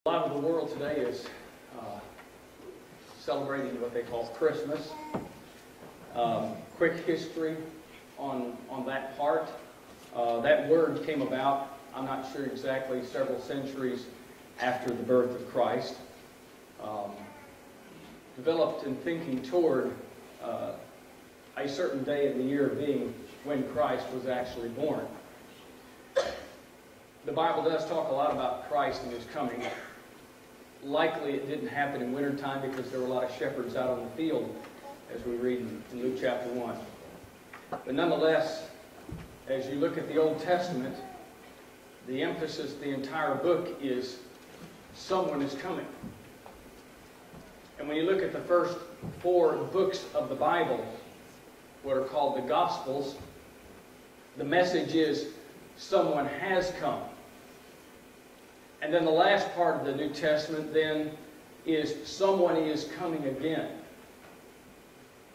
A lot of the world today is celebrating what they call Christmas. Quick history on that part. That word came about, I'm not sure exactly, several centuries after the birth of Christ. Developed in thinking toward a certain day of the year being when Christ was actually born. The Bible does talk a lot about Christ and His coming. Likely it didn't happen in wintertime because there were a lot of shepherds out on the field, as we read in Luke chapter 1. But nonetheless, as you look at the Old Testament, the emphasis, the entire book is someone is coming. And when you look at the first 4 books of the Bible, what are called the Gospels, the message is someone has come. And then the last part of the New Testament then is someone is coming again.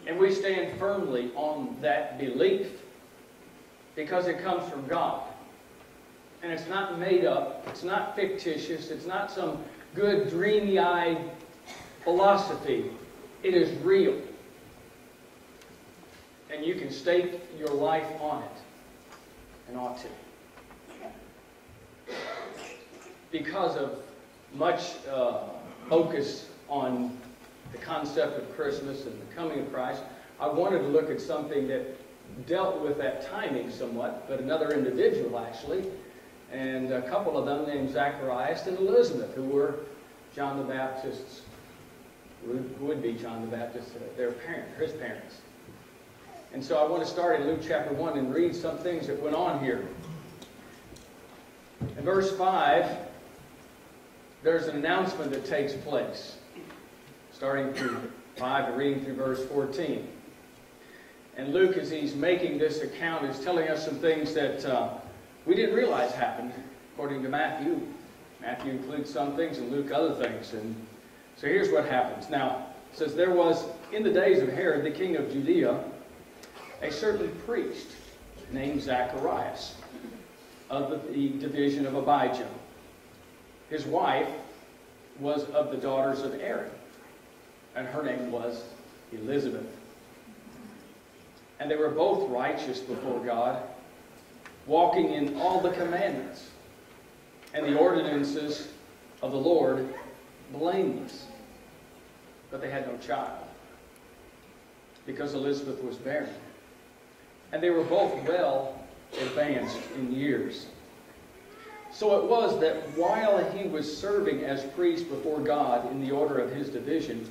And we stand firmly on that belief because it comes from God. And it's not made up, it's not fictitious, it's not some good dreamy-eyed philosophy. It is real. And you can stake your life on it, and ought to. Because of much focus on the concept of Christmas and the coming of Christ, I wanted to look at something that dealt with that timing somewhat, but another individual actually, and a couple of them named Zacharias and Elizabeth, who were John the Baptist's, would be John the Baptist, his parents. And so I want to start in Luke chapter 1 and read some things that went on here. In verse 5, there's an announcement that takes place, starting through 5 and reading through verse 14. And Luke, as he's making this account, is telling us some things that we didn't realize happened, according to Matthew. Matthew includes some things and Luke other things. And so here's what happens. Now, it says, there was, in the days of Herod, the king of Judea, a certain priest named Zacharias, of the division of Abijah. His wife was of the daughters of Aaron, and her name was Elizabeth. And they were both righteous before God, walking in all the commandments and the ordinances of the Lord, blameless. But they had no child, because Elizabeth was barren. And they were both well advanced in years. So it was that while he was serving as priest before God in the order of his division,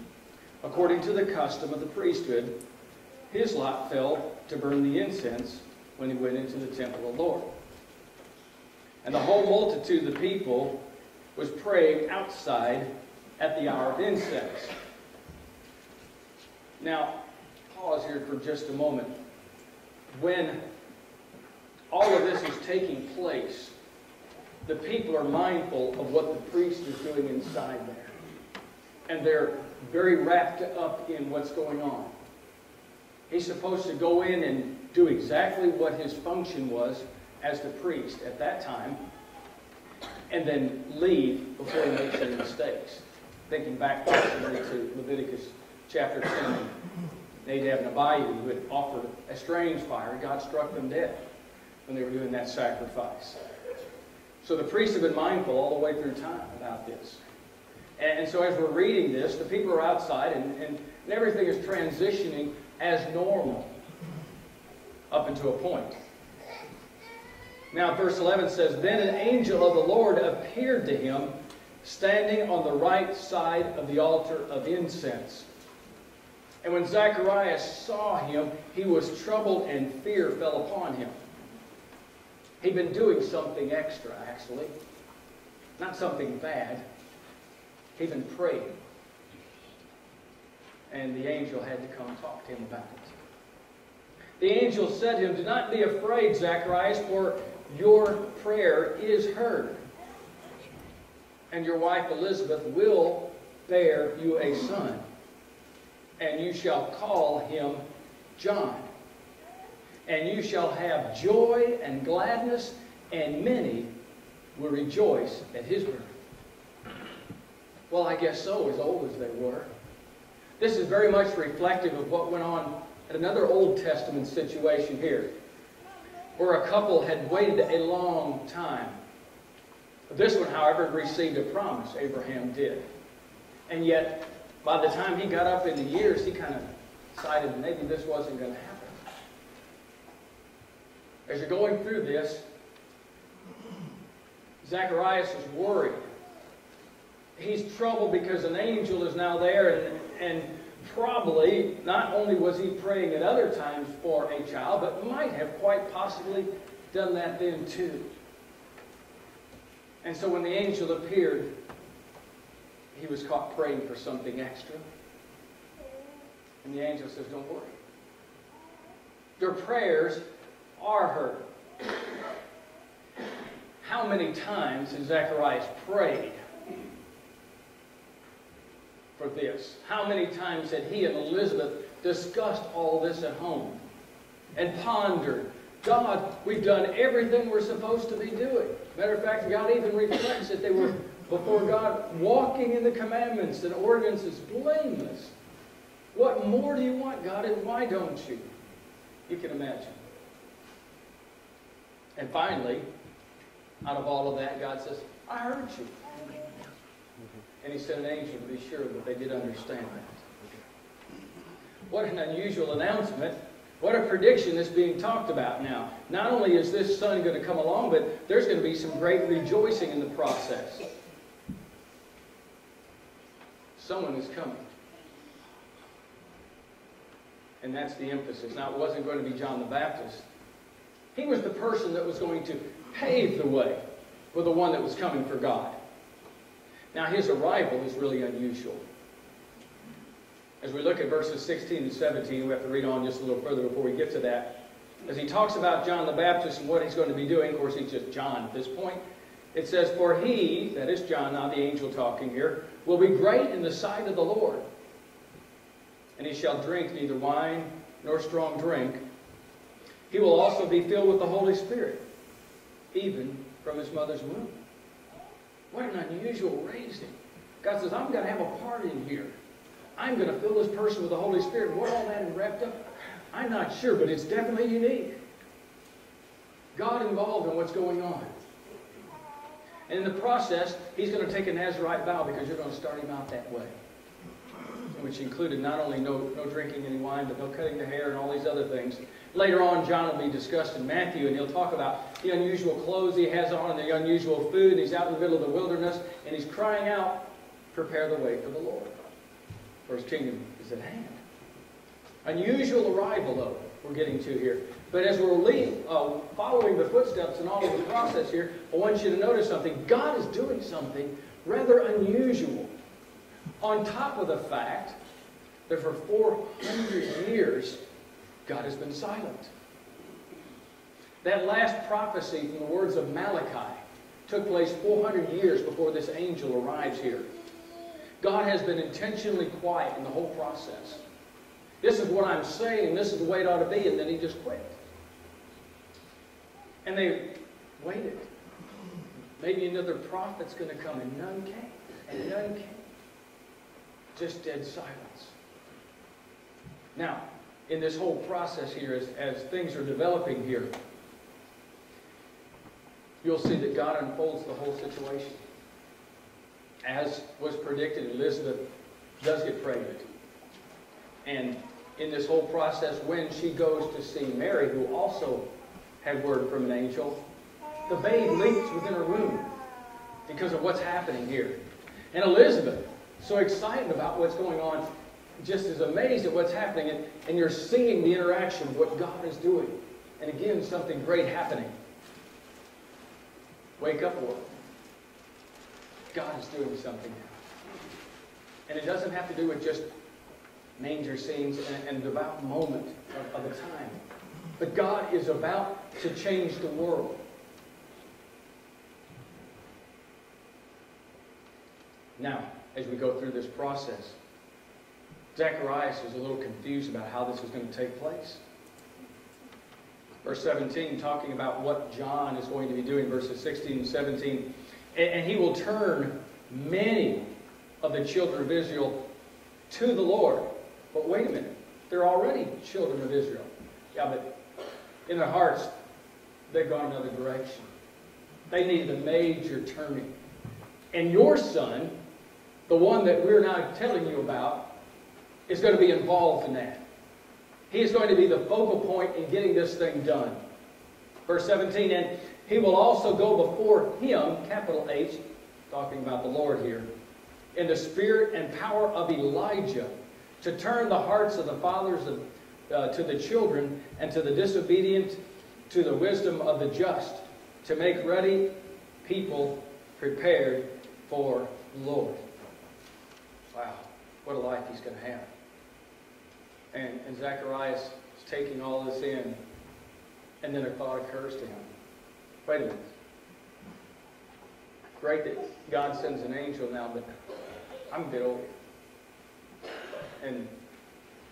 according to the custom of the priesthood, his lot fell to burn the incense when he went into the temple of the Lord. And the whole multitude of the people was praying outside at the hour of incense. Now, pause here for just a moment. When all of this is taking place, the people are mindful of what the priest is doing inside there. And they're very wrapped up in what's going on. He's supposed to go in and do exactly what his function was as the priest at that time, and then leave before he makes any mistakes. Thinking back personally to Leviticus chapter 10, Nadab and Abihu, who had offered a strange fire, and God struck them dead when they were doing that sacrifice. So the priests have been mindful all the way through time about this. And so as we're reading this, the people are outside and everything is transitioning as normal up until a point. Now verse 11 says, Then an angel of the Lord appeared to him, standing on the right side of the altar of incense. And when Zacharias saw him, he was troubled and fear fell upon him. He'd been doing something extra, actually. Not something bad. He'd been praying. And the angel had to come talk to him about it. The angel said to him, Do not be afraid, Zacharias, for your prayer is heard. And your wife Elizabeth will bear you a son, and you shall call him John. And you shall have joy and gladness, and many will rejoice at his birth. Well, I guess so, as old as they were. This is very much reflective of what went on at another Old Testament situation here, where a couple had waited a long time. This one, however, received a promise. Abraham did. And yet, by the time he got up in the years, he kind of decided maybe this wasn't going to happen. As you're going through this, Zacharias is worried. He's troubled because an angel is now there, and probably not only was he praying at other times for a child, but might have quite possibly done that then too. And so when the angel appeared, he was caught praying for something extra. And the angel says, don't worry. Your prayers are heard. How many times has Zacharias prayed for this? How many times had he and Elizabeth discussed all this at home and pondered, God, we've done everything we're supposed to be doing. Matter of fact, God even reflects that they were before God walking in the commandments and ordinances blameless. What more do you want, God, and why don't you? You can imagine. And finally, out of all of that, God says, I heard you. And he sent an angel to be sure that they did understand that. What an unusual announcement. What a prediction that's being talked about now. Not only is this son going to come along, but there's going to be some great rejoicing in the process. Someone is coming. And that's the emphasis. Now, it wasn't going to be John the Baptist. He was the person that was going to pave the way for the one that was coming for God. Now, his arrival is really unusual. As we look at verses 16 and 17, we have to read on just a little further before we get to that. As he talks about John the Baptist and what he's going to be doing, of course, he's just John at this point. It says, for he, that is John, not the angel talking here, will be great in the sight of the Lord. And he shall drink neither wine nor strong drink. He will also be filled with the Holy Spirit, even from his mother's womb. What an unusual raising. God says, I'm going to have a part in here. I'm going to fill this person with the Holy Spirit. What all that is wrapped up, I'm not sure, but it's definitely unique. God involved in what's going on. And in the process, he's going to take a Nazirite vow because you're going to start him out that way. Which included not only no drinking any wine, but no cutting the hair and all these other things. Later on, John will be discussed in Matthew, and he'll talk about the unusual clothes he has on and the unusual food. He's out in the middle of the wilderness, and he's crying out, prepare the way for the Lord. For his kingdom is at hand. Unusual arrival, though, we're getting to here. But as we're following the footsteps and all of the process here, I want you to notice something. God is doing something rather unusual. On top of the fact that for 400 years, God has been silent. That last prophecy from the words of Malachi took place 400 years before this angel arrives here. God has been intentionally quiet in the whole process. This is what I'm saying, this is the way it ought to be, and then he just quit. And they waited. Maybe another prophet's going to come, and none came. And none came. Just dead silence. Now, in this whole process here, as things are developing here, you'll see that God unfolds the whole situation. As was predicted, Elizabeth does get pregnant. And in this whole process, when she goes to see Mary, who also had word from an angel, the babe leaps within her womb because of what's happening here. And Elizabeth, so excited about what's going on, just as amazed at what's happening, and you're seeing the interaction of what God is doing. And again, something great happening. Wake up, world. God is doing something now. And it doesn't have to do with just manger scenes and a devout moment of the time. But God is about to change the world. Now, as we go through this process, Zacharias is a little confused about how this is going to take place. Verse 17, talking about what John is going to be doing, verses 16 and 17. And he will turn many of the children of Israel to the Lord. But wait a minute. They're already children of Israel. Yeah, but in their hearts, they've gone another direction. They needed a major turning. And your son, the one that we're now telling you about, is going to be involved in that. He is going to be the focal point in getting this thing done. Verse 17, and he will also go before him, capital H, talking about the Lord here, in the spirit and power of Elijah, to turn the hearts of the fathers to the children, and to the disobedient to the wisdom of the just, to make ready people prepared for the Lord. Wow, what a life he's going to have. And Zacharias is taking all this in, and then a thought occurs to him. Wait a minute. Great that God sends an angel now, but I'm a bit old. And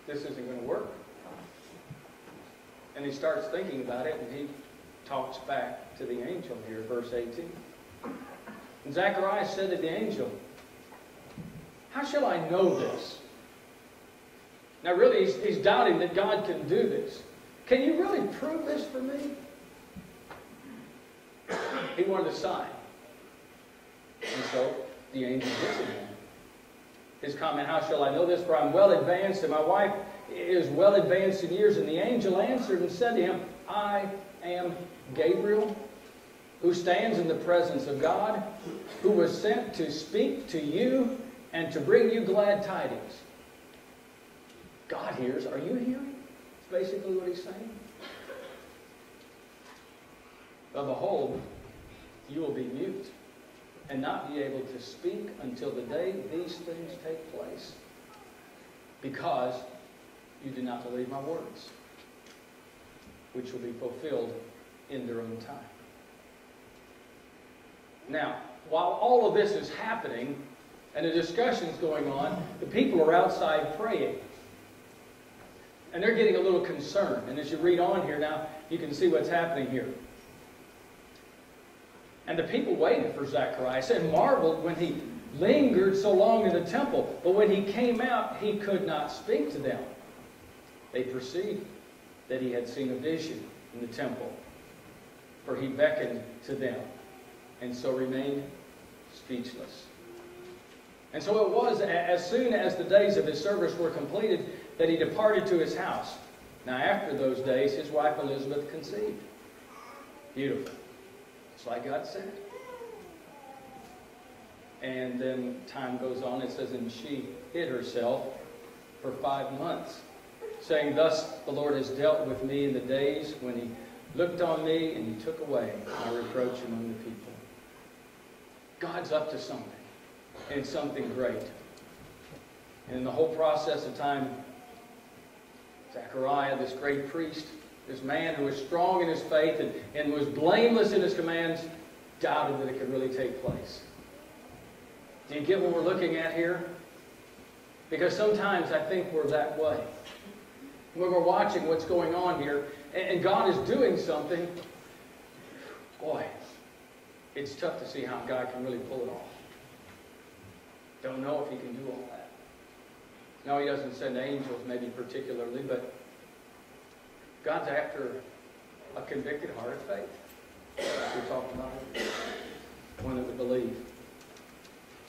this isn't going to work. And he starts thinking about it, and he talks back to the angel here, verse 18. And Zacharias said to the angel, how shall I know this? Now really, he's doubting that God can do this. Can you really prove this for me? He wanted a sign. And so the angel gives him one. His comment, how shall I know this? For I'm well advanced, and my wife is well advanced in years. And the angel answered and said to him, I am Gabriel, who stands in the presence of God, who was sent to speak to you and to bring you glad tidings. God hears. Are you hearing? That's basically what he's saying. But behold, you will be mute and not be able to speak until the day these things take place, because you do not believe my words, which will be fulfilled in their own time. Now, while all of this is happening and the discussion's going on, the people are outside praying. And they're getting a little concerned. And as you read on here now, you can see what's happening here. And the people waited for Zacharias and marveled when he lingered so long in the temple. But when he came out, he could not speak to them. They perceived that he had seen a vision in the temple, for he beckoned to them, and so remained speechless. And so it was, as soon as the days of his service were completed, that he departed to his house. Now after those days, his wife Elizabeth conceived. Beautiful. It's like God said. And then time goes on, it says, and she hid herself for 5 months, saying, thus the Lord has dealt with me in the days when he looked on me and he took away my reproach among the people. God's up to something, and it's something great. And in the whole process of time, Zechariah, this great priest, this man who was strong in his faith and was blameless in his commands, doubted that it could really take place. Do you get what we're looking at here? Because sometimes I think we're that way. When we're watching what's going on here, and God is doing something, boy, it's tough to see how God can really pull it off. Don't know if he can do all that. No, he doesn't send angels, maybe particularly, but God's after a convicted heart of faith. We talked about it. One that would believe.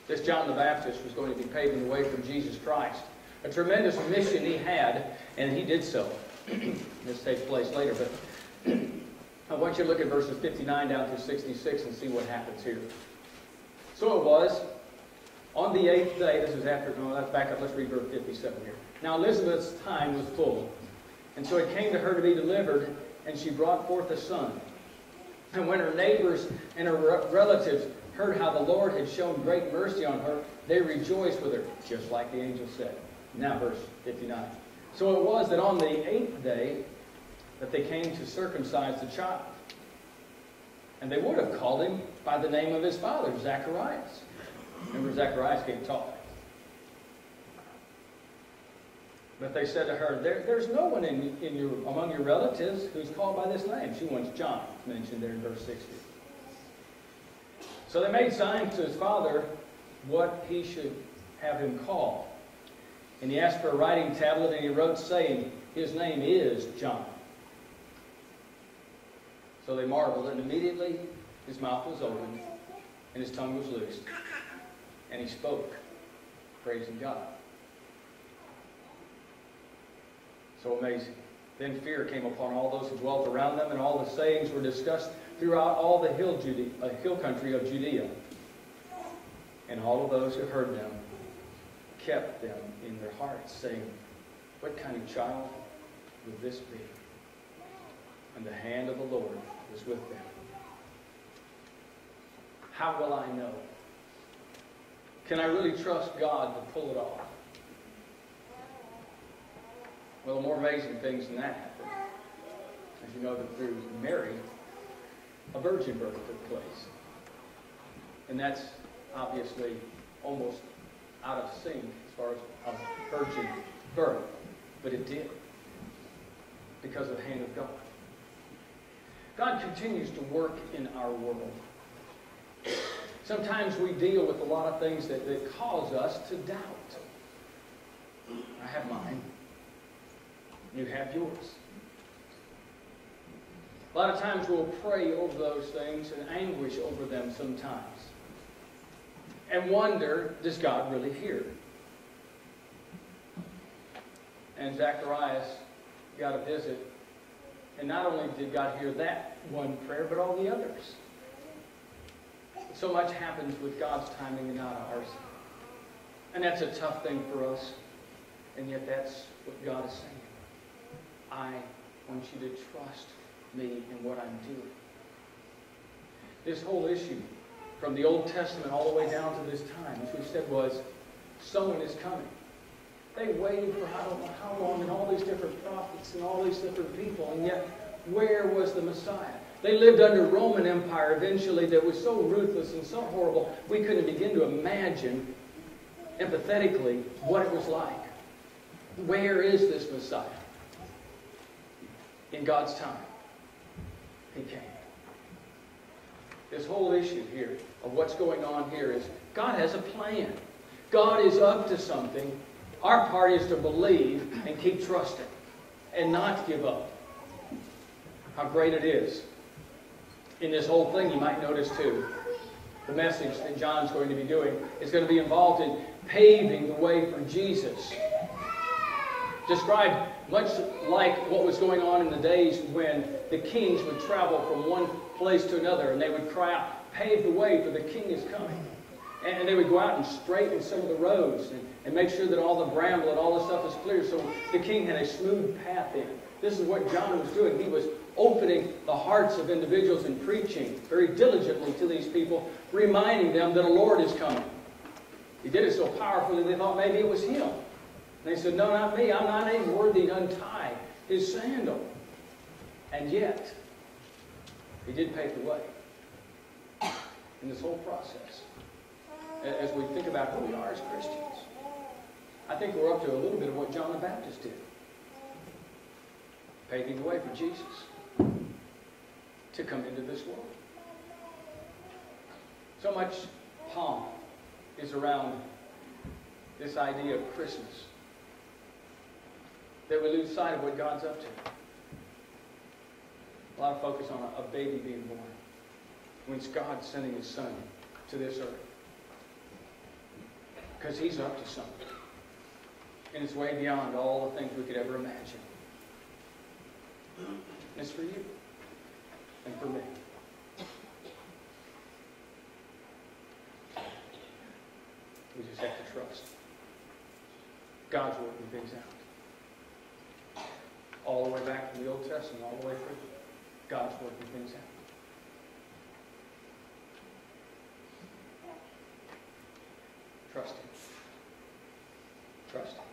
This John the Baptist was going to be paving the way for Jesus Christ. A tremendous mission he had, and he did so. This takes place later, but I want you to look at verses 59 down through 66 and see what happens here. So it was, on the 8th day, this is after, no, let's back up, let's read verse 57 here. Now Elizabeth's time was full, and so it came to her to be delivered, and she brought forth a son. And when her neighbors and her relatives heard how the Lord had shown great mercy on her, they rejoiced with her, just like the angel said. Now verse 59. So it was that on the 8th day that they came to circumcise the child. And they would have called him by the name of his father, Zacharias. Remember, Zacharias can't talk. But they said to her, there's no one among your relatives who's called by this name. She wants John, mentioned there in verse 60. So they made signs to his father what he should have him called. And he asked for a writing tablet, and he wrote, saying, his name is John. So they marveled, and immediately his mouth was opened, and his tongue was loosed, and he spoke, praising God. So amazing. Then fear came upon all those who dwelt around them, and all the sayings were discussed throughout all the hill country of Judea. And all of those who heard them kept them in their hearts, saying, what kind of child would this be? And the hand of the Lord was with them. How will I know? Can I really trust God to pull it off? Well, the more amazing things than that happened. As you know, that through Mary, a virgin birth took place. And that's obviously almost out of sync as far as a virgin birth. But it did. Because of the hand of God. God continues to work in our world. Sometimes we deal with a lot of things that cause us to doubt. I have mine. You have yours. A lot of times we'll pray over those things and anguish over them sometimes. And wonder, does God really hear? And Zacharias got a visit. And not only did God hear that one prayer, but all the others. So much happens with God's timing and not ours. And that's a tough thing for us. And yet that's what God is saying. I want you to trust me in what I'm doing. This whole issue, from the Old Testament all the way down to this time, as we said, was someone is coming. They waited for I don't know how long, and all these different prophets and all these different people, and yet where was the Messiah? They lived under Roman Empire eventually that was so ruthless and so horrible, we couldn't begin to imagine empathetically what it was like. Where is this Messiah? In God's time, He came. This whole issue here of what's going on here is God has a plan. God is up to something. Our part is to believe and keep trusting and not give up. How great it is. In this whole thing, you might notice too, the message that John's going to be doing is going to be involved in paving the way for Jesus. Described much like what was going on in the days when the kings would travel from one place to another, and they would cry out, pave the way, for the king is coming. And they would go out and straighten some of the roads and make sure that all the bramble and all the stuff is clear so the king had a smooth path in. This is what John was doing. He was opening the hearts of individuals and preaching very diligently to these people, reminding them that a Lord is coming. He did it so powerfully they thought maybe it was him. And they said, no, not me. I'm not even worthy to untie his sandal. And yet, he did pave the way in this whole process. As we think about who we are as Christians, I think we're up to a little bit of what John the Baptist did. Paving the way for Jesus to come into this world. So much pomp is around this idea of Christmas that we lose sight of what God's up to. A lot of focus on a baby being born, when it's God sending His Son to this earth. Because He's up to something. And it's way beyond all the things we could ever imagine. And it's for you. And for me. We just have to trust. God's working things out. All the way back from the Old Testament, all the way through. God's working things out. Trust Him. Trust Him.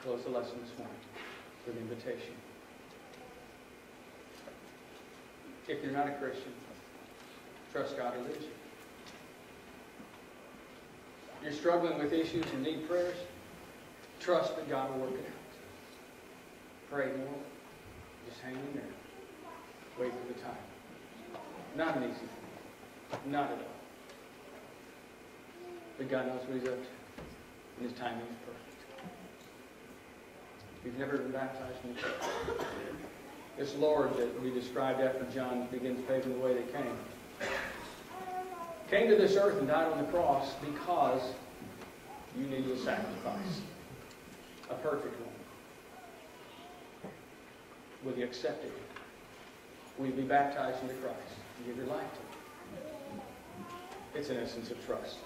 Close the lesson this morning with an invitation. If you're not a Christian, trust God to lead you. You're struggling with issues and need prayers, trust that God will work it out. Pray more. Just hang in there. Wait for the time. Not an easy thing. Not at all. But God knows what He's up to. And His timing is perfect. If you've never been baptized in the church, this Lord that we described after John begins paving the way that came to this earth and died on the cross because you needed a sacrifice. A perfect one. Will you accept it? Will you be baptized into Christ and give your life to Him? It's an essence of trust.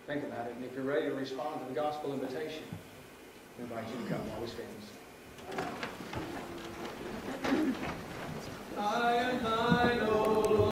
Think about it, and if you're ready to respond to the gospel invitation, I invite you to come while we stand. I know